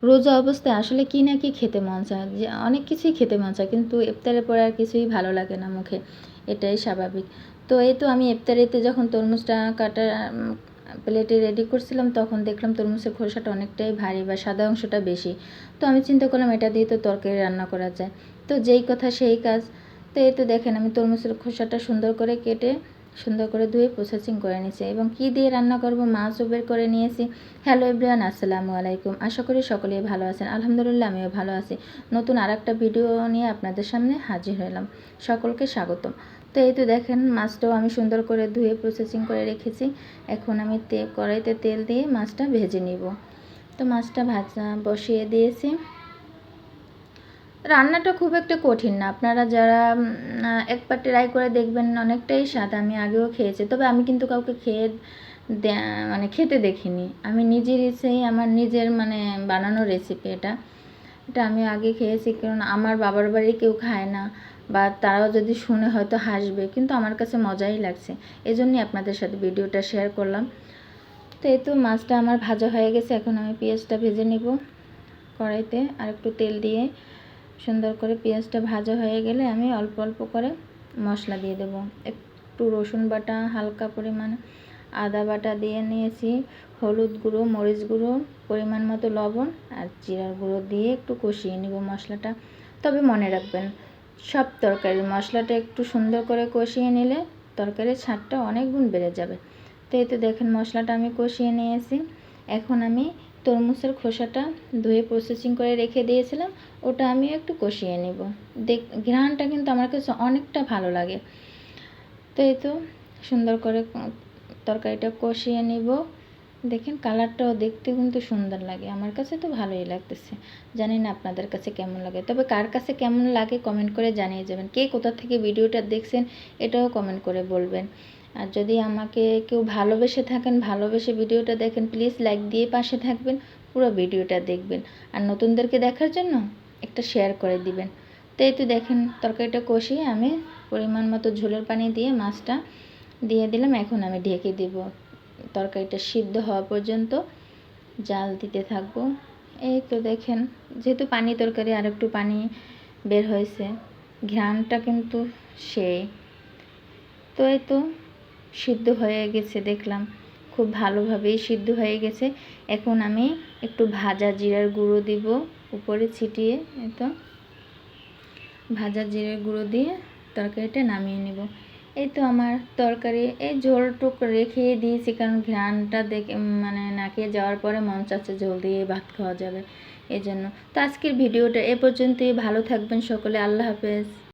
রোজা অবস্থায় আসলে কি না কি খেতে মন চায়, যে অনেক কিছুই খেতে মন চায়, কিন্তু ইফতারের পরে আর কিছুই ভালো লাগে না মুখে, এটাই স্বাভাবিক। তো এই তো আমি ইফতারিতে যখন তরমুজটা কাটা প্লেটে রেডি করছিলাম, তখন দেখলাম তরমুজের খোসাটা অনেকটাই ভারী বা সাদা অংশটা বেশি। তো আমি চিন্তা করলাম এটা দিয়ে তো তরকারি রান্না করা যায়। তো যেই কথা সেই কাজ। তো এই তো দেখেন আমি তরমুজের খোসাটা সুন্দর করে কেটে সুন্দর করে ধুয়ে প্রসেসিং করে নিয়েছি, এবং কি দিয়ে রান্না করব মাছও বের করে নিয়েছি। হ্যালো এভরিওয়ান, আসসালামু আলাইকুম। আশা করি সকলেই ভালো আছেন। আলহামদুলিল্লাহ আমিও ভালো আছি। নতুন আরেকটা ভিডিও নিয়ে আপনাদের সামনে হাজির হলাম। সকলকে স্বাগতম। তো এই তো দেখেন মাছটাও আমি সুন্দর করে ধুয়ে প্রসেসিং করে রেখেছি। এখন আমি কড়াইতে তেল দিয়ে মাছটা ভেজে নিব। তো মাছটা ভাজা বসিয়ে দিয়েছি। রান্নাটা খুব একটা কঠিন না, আপনারা যারা একবার ট্রাই করে দেখবেন, অনেকটাই স্বাদ। আমি আগেও খেয়েছি, তবে আমি কিন্তু কাউকে মানে খেতে দেখিনি। আমি নিজের ইচ্ছেই আমার নিজের বানানো রেসিপি এটা। এটা আমি আগে খেয়েছি, কারণ আমার বাবার বাড়ি কেউ খায় না, বা তারাও যদি শুনে হয়তো হাসবে, কিন্তু আমার কাছে মজাই লাগছে, এজন্যই আপনাদের সাথে ভিডিওটা শেয়ার করলাম। তো এই তো মাছটা আমার ভাজা হয়ে গেছে। এখন আমি পেঁয়াজটা ভেজে নিব কড়াইতে, আর একটু তেল দিয়ে সুন্দর করে পেঁয়াজটা ভাজা হয়ে গেলে আমি অল্প অল্প করে মশলা দিয়ে দেব। একটু রসুন বাটা, হালকা পরিমাণ আদা বাটা দিয়ে নিয়েছি, হলুদ গুঁড়ো, মরিচ গুঁড়ো, পরিমাণ মতো লবণ আর জিরার গুঁড়ো দিয়ে একটু কষিয়ে নিব মশলাটা। তবে মনে রাখবেন, সব তরকারির মশলাটা একটু সুন্দর করে কষিয়ে নিলে তরকারির স্বাদটা অনেক গুণ বেড়ে যাবে। তো এই তো দেখেন মশলাটা আমি কষিয়ে নিয়েছি। এখন আমি তরমুজের খোসাটা ধুয়ে প্রসেসিং করে রেখে দিয়েছিলাম, ওটা আমি একটু কষিয়ে নেব। ঘ্রাণটা কিন্তু আমার কাছে অনেকটা ভালো লাগে। তো এই তো সুন্দর করে তরকারিটা কষিয়ে নিব। দেখেন কালারটাও দেখতে কিন্তু সুন্দর লাগে, আমার কাছে তো ভালোই লাগতেছে। জানি না আপনাদের কাছে কেমন লাগে, তবে কার কাছে কেমন লাগে কমেন্ট করে জানিয়ে যাবেন। কে কোথা থেকে ভিডিওটা দেখছেন এটাও কমেন্ট করে বলবেন। আর যদি আমাকে কেউ ভালোবেসে থাকেন, ভালোবেসে ভিডিওটা দেখেন, প্লিজ লাইক দিয়ে পাশে থাকবেন, পুরো ভিডিওটা দেখবেন। আর নতুনদেরকে দেখার জন্য একটা শেয়ার করে দিবেন। তো এই তো দেখেন তরকারিটা কষিয়ে আমি পরিমাণ মতো ঝোলের পানি দিয়ে মাছটা দিয়ে দিলাম। এখন আমি ঢেকে দেব, তরকারিটা সিদ্ধ হওয়া পর্যন্ত জাল দিতে থাকবো। এই তো দেখেন যেহেতু পানি তরকারি, আর একটু পানি বের হয়েছে, ঘ্রাণটা কিন্তু সেই। তো এই তো সিদ্ধ হয়ে গেছে, দেখলাম খুব ভালোভাবেই সিদ্ধ হয়ে গেছে। এখন আমি একটু ভাজা জিরার গুঁড়ো দিব উপরে ছিটিয়ে। এই তো ভাজা জিরার গুঁড়ো দিয়ে তরকারিটা নামিয়ে নেব। এই তো আমার তরকারি, এই ঝোলটুক রেখে দিয়েছি, কারণ ঘ্রাণটা দেখে নাকে যাওয়ার পরে মন চাচ্ছে ঝোল দিয়ে ভাত খাওয়া যাবে, এই জন্য। তো আজকের ভিডিওটা এ পর্যন্তই। ভালো থাকবেন সকলে, আল্লাহ হাফেজ।